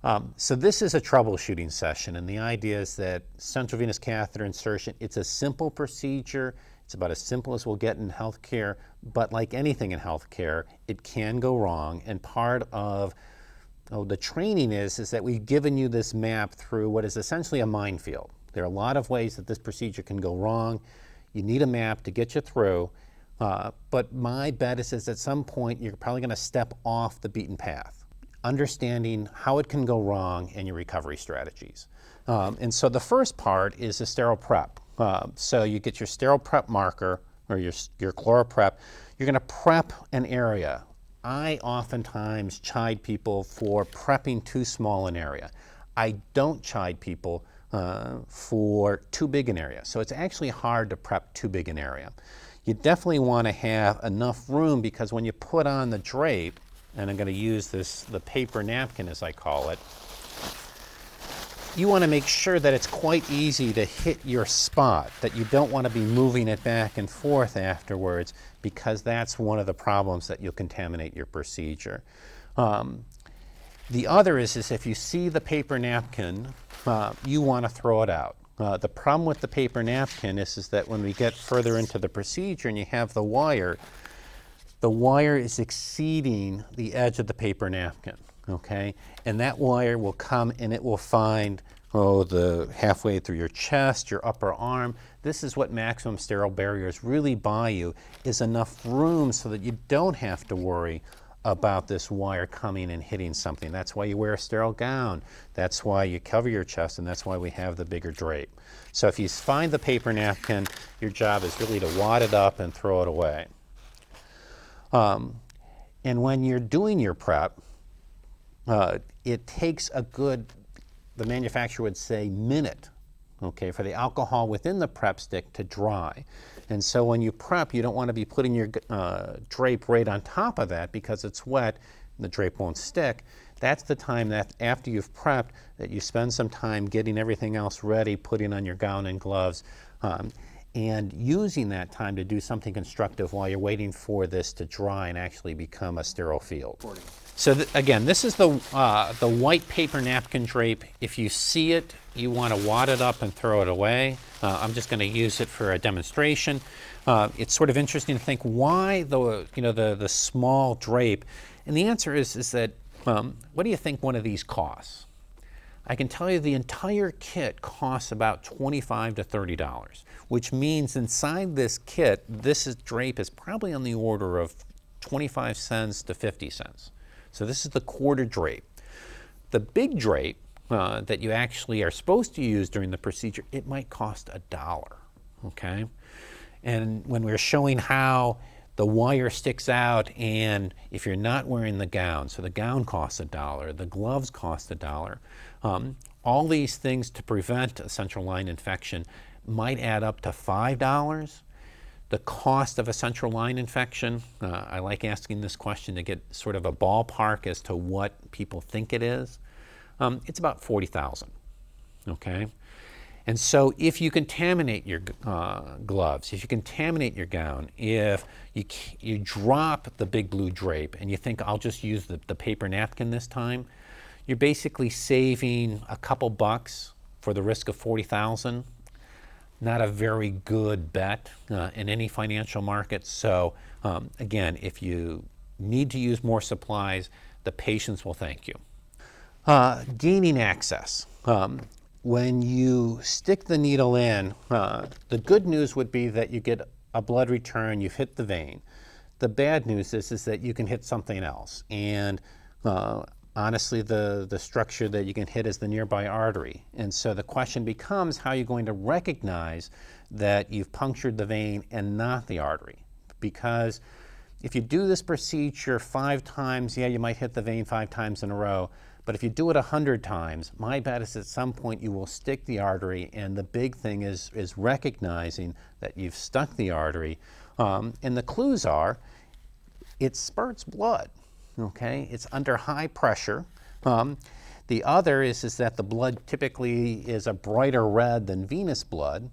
So this is a troubleshooting session, and the idea is that central venous catheter insertion, it's a simple procedure. It's about as simple as we'll get in healthcare, but like anything in healthcare, it can go wrong. And part of the training is that we've given you this map through what is essentially a minefield. There are a lot of ways that this procedure can go wrong. You need a map to get you through, but my bet is at some point you're probably going to step off the beaten path, understanding how it can go wrong and your recovery strategies. And so the first part is a sterile prep. So you get your sterile prep marker or your ChloraPrep. You're going to prep an area. I oftentimes chide people for prepping too small an area. I don't chide people for too big an area. So it's actually hard to prep too big an area. You definitely want to have enough room, because when you put on the drape, and I'm going to use the paper napkin as I call it, you want to make sure that it's quite easy to hit your spot, that you don't want to be moving it back and forth afterwards, because that's one of the problems that you'll contaminate your procedure. The other is if you see the paper napkin, you want to throw it out. The problem with the paper napkin is that when we get further into the procedure and you have the wire is exceeding the edge of the paper napkin, okay? And that wire will come and it will find, the halfway through your chest, your upper arm. This is what maximum sterile barriers really buy you, is enough room so that you don't have to worry about this wire coming and hitting something. That's why you wear a sterile gown. That's why you cover your chest, and that's why we have the bigger drape. So if you find the paper napkin, your job is really to wad it up and throw it away. And when you're doing your prep, it takes the manufacturer would say, minute, okay, for the alcohol within the prep stick to dry. And so when you prep, you don't want to be putting your drape right on top of that, because it's wet, the drape won't stick. That's the time that after you've prepped, that you spend some time getting everything else ready, putting on your gown and gloves, and using that time to do something constructive while you're waiting for this to dry and actually become a sterile field. So again, this is the white paper napkin drape. If you see it, you want to wad it up and throw it away. I'm just going to use it for a demonstration. It's sort of interesting to think, why the small drape? And the answer is that, what do you think one of these costs? I can tell you the entire kit costs about $25 to $30, which means inside this kit, this drape is probably on the order of 25 cents to 50 cents. So this is the quarter drape. The big drape that you actually are supposed to use during the procedure, it might cost $1, okay? And when we're showing how the wire sticks out, and if you're not wearing the gown, so the gown costs $1, the gloves cost $1, all these things to prevent a central line infection might add up to $5. The cost of a central line infection, I like asking this question to get sort of a ballpark as to what people think it is. It's about $40,000, okay? And so if you contaminate your gloves, if you contaminate your gown, if you drop the big blue drape and you think, I'll just use the paper napkin this time, you're basically saving a couple bucks for the risk of $40,000. Not a very good bet in any financial market. So again, if you need to use more supplies, the patients will thank you. Gaining access. When you stick the needle in, the good news would be that you get a blood return, you've hit the vein. The bad news is that you can hit something else. And honestly, the structure that you can hit is the nearby artery. And so the question becomes, how are you going to recognize that you've punctured the vein and not the artery? Because if you do this procedure 5 times, yeah, you might hit the vein 5 times in a row. But if you do it 100 times, my bet is at some point you will stick the artery, and the big thing is recognizing that you've stuck the artery. And the clues are, it spurts blood. Okay, it's under high pressure. The other is that the blood typically is a brighter red than venous blood.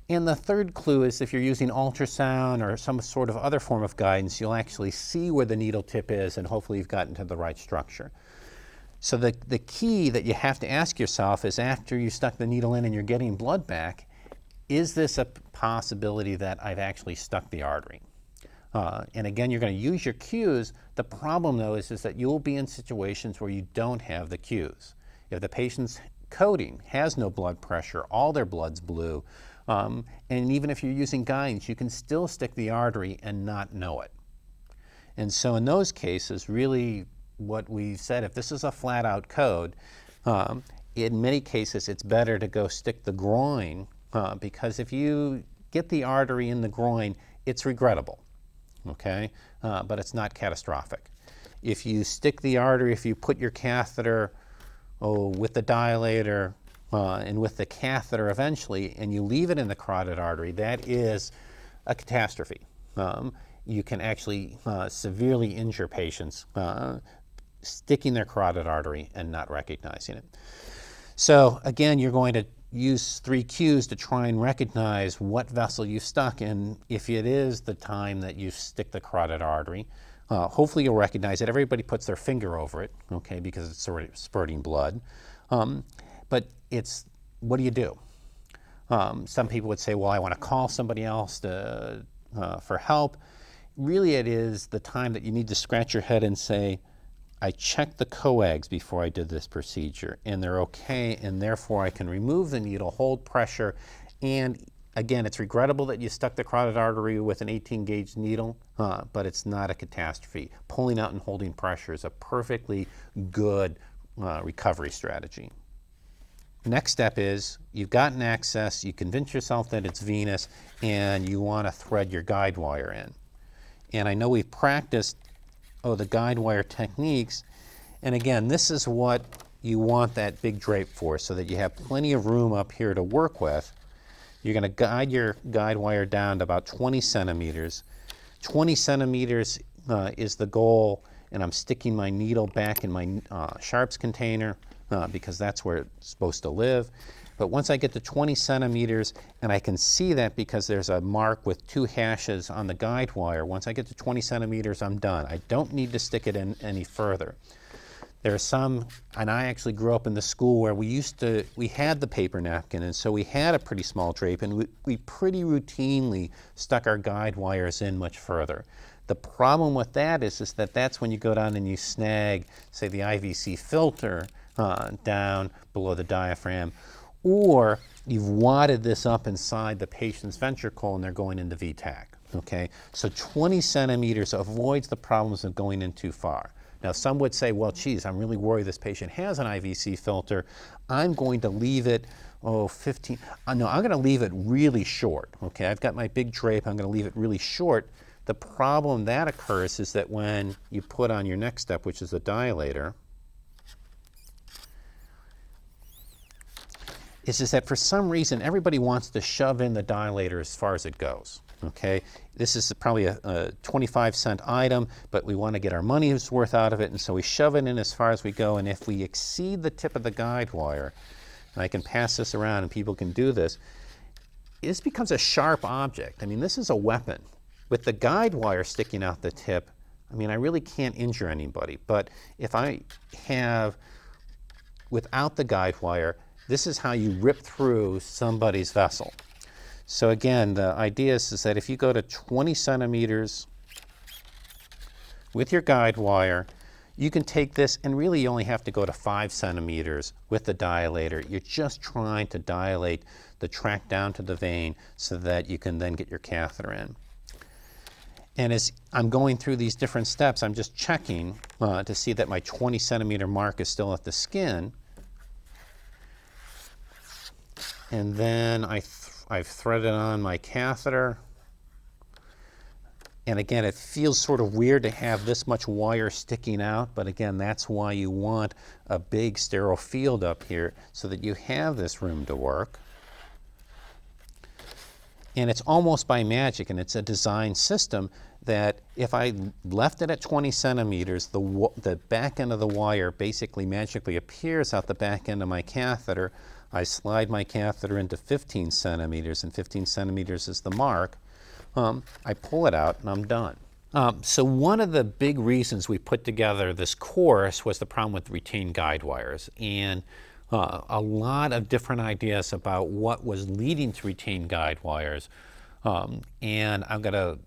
And the third clue is, if you're using ultrasound or some sort of other form of guidance, you'll actually see where the needle tip is, and hopefully you've gotten to the right structure. So the key that you have to ask yourself is, after you stuck the needle in and you're getting blood back, is this a possibility that I've actually stuck the artery? And again, you're going to use your cues. The problem, though, is that you'll be in situations where you don't have the cues. If the patient's coding has no blood pressure, all their blood's blue, and even if you're using guidance, you can still stick the artery and not know it. And so in those cases, really what we said, if this is a flat-out code, in many cases it's better to go stick the groin, because if you get the artery in the groin, it's regrettable. Okay, but it's not catastrophic. If you stick the artery, if you put your catheter with the dilator and with the catheter eventually, and you leave it in the carotid artery, that is a catastrophe. You can actually severely injure patients sticking their carotid artery and not recognizing it. So again, you're going to use 3 cues to try and recognize what vessel you stuck, and if it is the time that you stick the carotid artery, hopefully you'll recognize it. Everybody puts their finger over it, okay, because it's already spurting blood. But it's, what do you do? Some people would say, well, I want to call somebody else for help. Really, it is the time that you need to scratch your head and say, I checked the coags before I did this procedure, and they're okay, and therefore I can remove the needle, hold pressure, and again, it's regrettable that you stuck the carotid artery with an 18-gauge needle, but it's not a catastrophe. Pulling out and holding pressure is a perfectly good recovery strategy. Next step is, you've gotten access, you convince yourself that it's venous, and you want to thread your guide wire in. And I know we've practiced the guide wire techniques, and again, this is what you want that big drape for, so that you have plenty of room up here to work with. You're going to guide your guide wire down to about 20 centimeters. 20 centimeters is the goal, and I'm sticking my needle back in my sharps container because that's where it's supposed to live. But once I get to 20 centimeters, and I can see that because there's a mark with 2 hashes on the guide wire, once I get to 20 centimeters, I'm done. I don't need to stick it in any further. There are some, and I actually grew up in the school where we had the paper napkin, and so we had a pretty small drape, and we pretty routinely stuck our guide wires in much further. The problem with that is that that's when you go down and you snag, say, the IVC filter down below the diaphragm, or you've wadded this up inside the patient's ventricle and they're going into VTAC, okay? So 20 centimeters avoids the problems of going in too far. Now, some would say, well, geez, I'm really worried this patient has an IVC filter. I'm going to leave it, 15, no, I'm gonna leave it really short, okay? I've got my big drape, I'm gonna leave it really short. The problem that occurs is that when you put on your next step, which is a dilator, is that for some reason everybody wants to shove in the dilator as far as it goes, okay? This is probably a 25-cent item, but we want to get our money's worth out of it, and so we shove it in as far as we go, and if we exceed the tip of the guide wire, and I can pass this around and people can do this, this becomes a sharp object. I mean, this is a weapon. With the guide wire sticking out the tip, I mean, I really can't injure anybody, but if I have, without the guide wire, this is how you rip through somebody's vessel. So again, the idea is that if you go to 20 centimeters with your guide wire, you can take this, and really you only have to go to 5 centimeters with the dilator. You're just trying to dilate the tract down to the vein so that you can then get your catheter in. And as I'm going through these different steps, I'm just checking to see that my 20 centimeter mark is still at the skin. And then I've threaded on my catheter. And again, it feels sort of weird to have this much wire sticking out, but again, that's why you want a big sterile field up here so that you have this room to work. And it's almost by magic, and it's a design system that if I left it at 20 centimeters, the back end of the wire basically magically appears out the back end of my catheter. I slide my catheter into 15 centimeters, and 15 centimeters is the mark. I pull it out and I'm done. So one of the big reasons we put together this course was the problem with retained guide wires, and a lot of different ideas about what was leading to retained guide wires. And I'm going to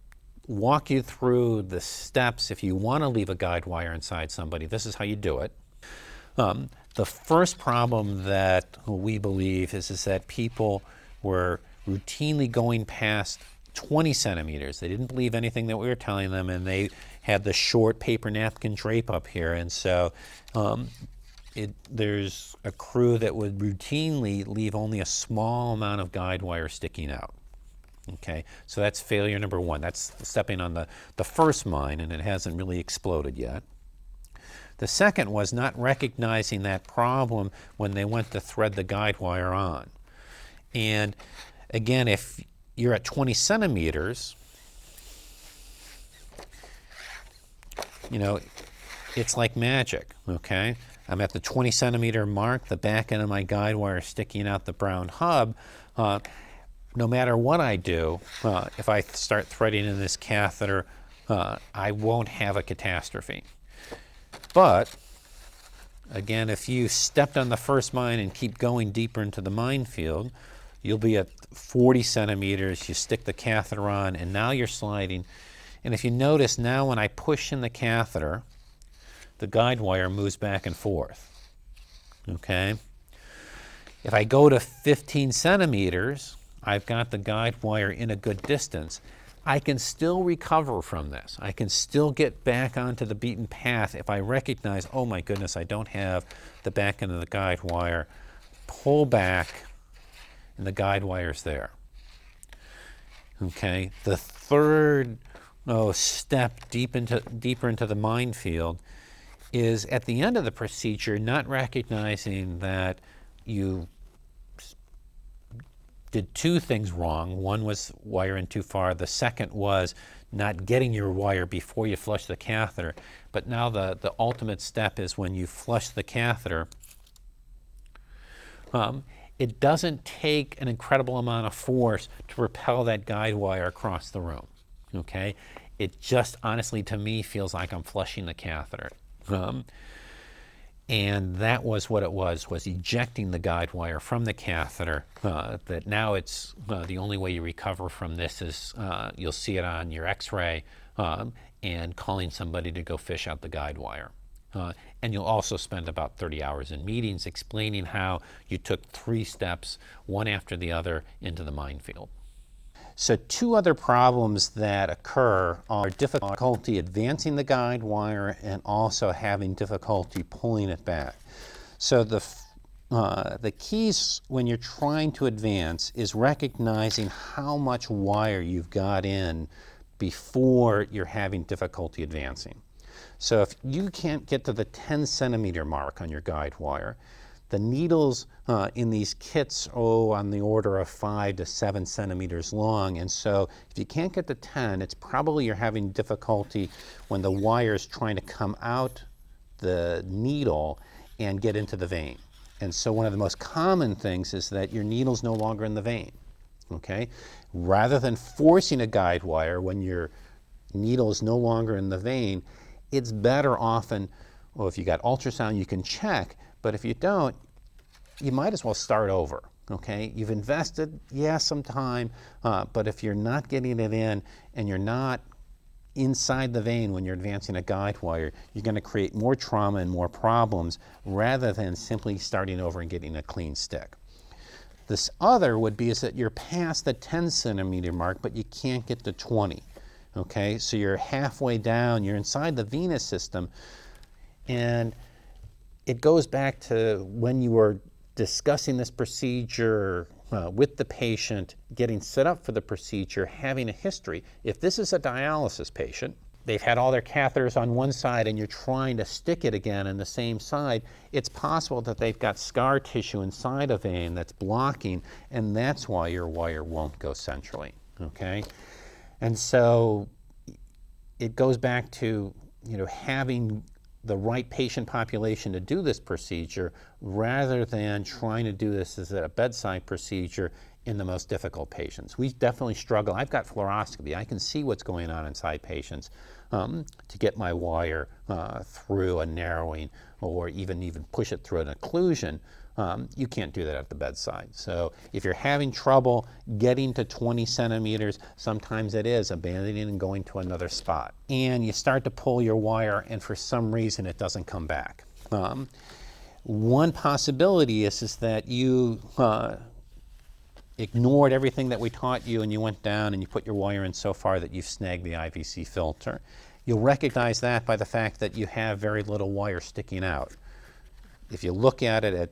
walk you through the steps if you want to leave a guide wire inside somebody. This is how you do it. The first problem that we believe is that people were routinely going past 20 centimeters. They didn't believe anything that we were telling them, and they had the short paper napkin drape up here. And so there's a crew that would routinely leave only a small amount of guide wire sticking out. Okay, so that's failure number one. That's stepping on the first mine, and it hasn't really exploded yet. The second was not recognizing that problem when they went to thread the guide wire on. And again, if you're at 20 centimeters, it's like magic, okay? I'm at the 20 centimeter mark, the back end of my guide wire sticking out the brown hub. No matter what I do, if I start threading in this catheter, I won't have a catastrophe. But again, if you stepped on the first mine and keep going deeper into the minefield, you'll be at 40 centimeters, you stick the catheter on, and now you're sliding. And if you notice now when I push in the catheter, the guide wire moves back and forth, okay? If I go to 15 centimeters, I've got the guide wire in a good distance. I can still recover from this. I can still get back onto the beaten path if I recognize, oh my goodness, I don't have the back end of the guide wire. Pull back, and the guide wire's there. Okay, the third step deeper into the minefield is at the end of the procedure not recognizing that you did two things wrong. One was wiring too far. The second was not getting your wire before you flush the catheter. But now the ultimate step is when you flush the catheter, it doesn't take an incredible amount of force to repel that guide wire across the room, okay? It just honestly, to me, feels like I'm flushing the catheter. And that was what it was ejecting the guide wire from the catheter. That now it's the only way you recover from this is you'll see it on your x-ray and calling somebody to go fish out the guide wire. And you'll also spend about 30 hours in meetings explaining how you took 3 steps, one after the other, into the minefield. So 2 other problems that occur are difficulty advancing the guide wire and also having difficulty pulling it back. So the keys when you're trying to advance is recognizing how much wire you've got in before you're having difficulty advancing. So if you can't get to the 10 centimeter mark on your guide wire, the needles in these kits on the order of 5 to 7 centimeters long, and so if you can't get to 10, it's probably you're having difficulty when the wire is trying to come out the needle and get into the vein. And so one of the most common things is that your needle's no longer in the vein, okay? Rather than forcing a guide wire when your needle is no longer in the vein, it's better often, well, if you got ultrasound, you can check, but if you don't, you might as well start over, okay? You've invested, some time, but if you're not getting it in and you're not inside the vein when you're advancing a guide wire, you're going to create more trauma and more problems rather than simply starting over and getting a clean stick. This other would be is that you're past the 10 centimeter mark, but you can't get to 20, okay? So you're halfway down, you're inside the venous system, and it goes back to when you were discussing this procedure with the patient, getting set up for the procedure, having a history. If this is a dialysis patient, they've had all their catheters on one side and you're trying to stick it again on the same side, it's possible that they've got scar tissue inside a vein that's blocking, and that's why your wire won't go centrally, okay? And so it goes back to, having the right patient population to do this procedure rather than trying to do this as a bedside procedure in the most difficult patients. We definitely struggle. I've got fluoroscopy. I can see what's going on inside patients. to get my wire through a narrowing or even push it through an occlusion. You can't do that at the bedside. So if you're having trouble getting to 20 centimeters, sometimes it is abandoning and going to another spot. And you start to pull your wire and for some reason it doesn't come back. One possibility is that you ignored everything that we taught you and you went down and you put your wire in so far that you've snagged the IVC filter. You'll recognize that by the fact that you have very little wire sticking out. If you look at it at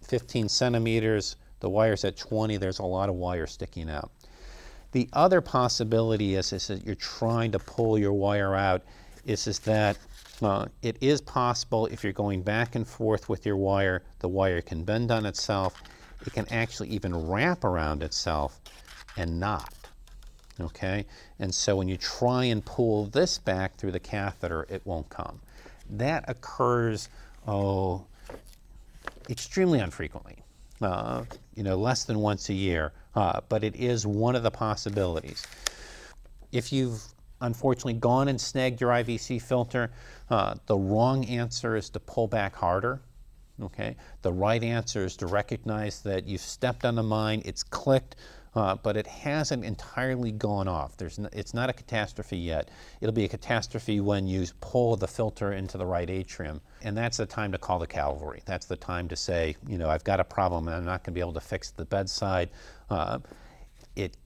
15 centimeters, the wire's at 20, there's a lot of wire sticking out. The other possibility is that you're trying to pull your wire out, is that it is possible if you're going back and forth with your wire, the wire can bend on itself. It can actually even wrap around itself and not. Okay? And so when you try and pull this back through the catheter, it won't come. That occurs, extremely infrequently, less than once a year, but it is one of the possibilities. If you've unfortunately gone and snagged your IVC filter, the wrong answer is to pull back harder. Okay? The right answer is to recognize that you've stepped on the mine, it's clicked, but it hasn't entirely gone off. It's not a catastrophe yet. It'll be a catastrophe when you pull the filter into the right atrium, and that's the time to call the cavalry. That's the time to say, I've got a problem and I'm not going to be able to fix the bedside. It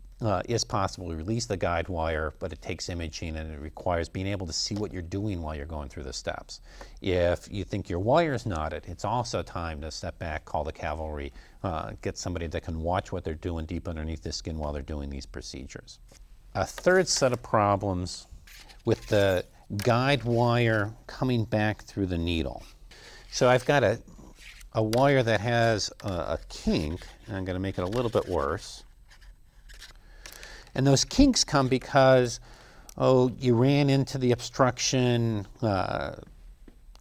is possible to release the guide wire, but it takes imaging and it requires being able to see what you're doing while you're going through the steps. If you think your wire's knotted, it's also time to step back, call the cavalry, get somebody that can watch what they're doing deep underneath the skin while they're doing these procedures. A third set of problems with the guide wire coming back through the needle. So I've got a wire that has a kink, and I'm going to make it a little bit worse. And those kinks come because, you ran into the obstruction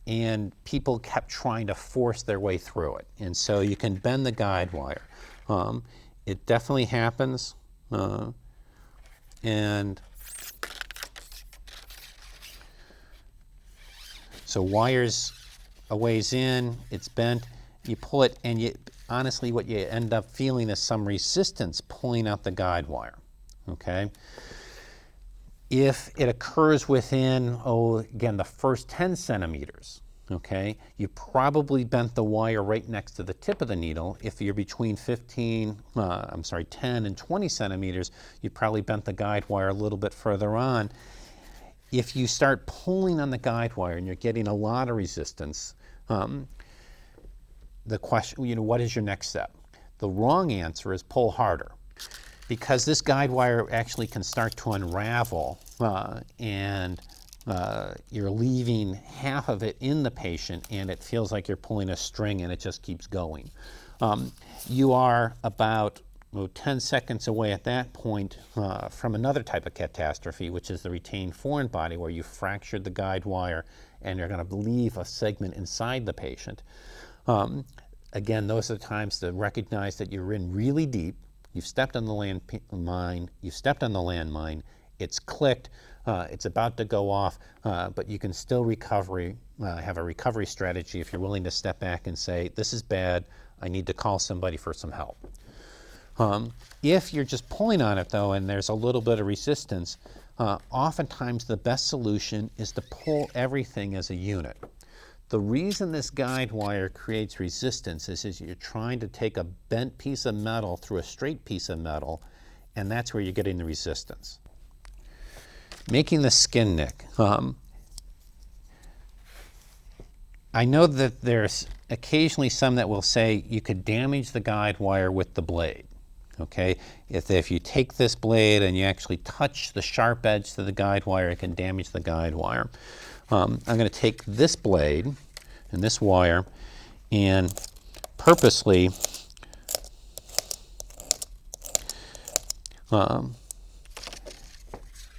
and people kept trying to force their way through it. And so you can bend the guide wire. It definitely happens. And so wire's a ways in, it's bent, you pull it, and honestly what you end up feeling is some resistance pulling out the guide wire. Okay? If it occurs within, again, the first 10 centimeters, okay, you probably bent the wire right next to the tip of the needle. If you're between 10 and 20 centimeters, you probably bent the guide wire a little bit further on. If you start pulling on the guide wire and you're getting a lot of resistance, the question, what is your next step? The wrong answer is pull harder. Because this guide wire actually can start to unravel and you're leaving half of it in the patient and it feels like you're pulling a string and it just keeps going. You are about 10 seconds away at that point from another type of catastrophe, which is the retained foreign body, where you fractured the guide wire and you're going to leave a segment inside the patient. Again, those are the times to recognize that you're in really deep. You've stepped on the landmine, it's clicked, it's about to go off, but you can still have a recovery strategy if you're willing to step back and say, this is bad, I need to call somebody for some help. If you're just pulling on it though and there's a little bit of resistance, oftentimes the best solution is to pull everything as a unit. The reason this guide wire creates resistance is you're trying to take a bent piece of metal through a straight piece of metal, and that's where you're getting the resistance. Making the skin nick. I know that there's occasionally some that will say you could damage the guide wire with the blade. Okay, if you take this blade and you actually touch the sharp edge to the guide wire, it can damage the guide wire. I'm going to take this blade and this wire and purposely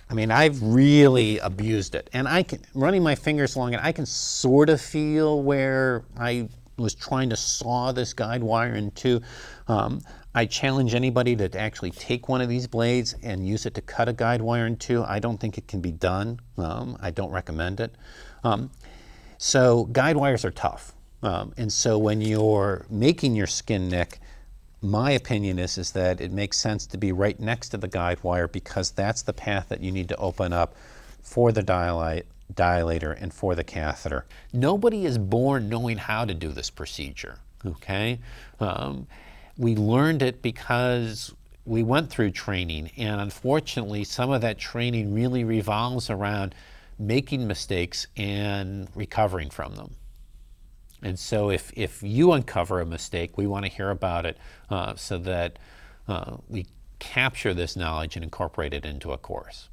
I've really abused it, and running my fingers along it, I can sort of feel where I was trying to saw this guide wire in two. I challenge anybody to actually take one of these blades and use it to cut a guide wire in two. I don't think it can be done. I don't recommend it. So guide wires are tough. And so when you're making your skin nick, my opinion is that it makes sense to be right next to the guide wire, because that's the path that you need to open up for the dilator and for the catheter. Nobody is born knowing how to do this procedure, okay? We learned it because we went through training, and unfortunately some of that training really revolves around making mistakes and recovering from them. And so if you uncover a mistake, we want to hear about it so that we capture this knowledge and incorporate it into a course.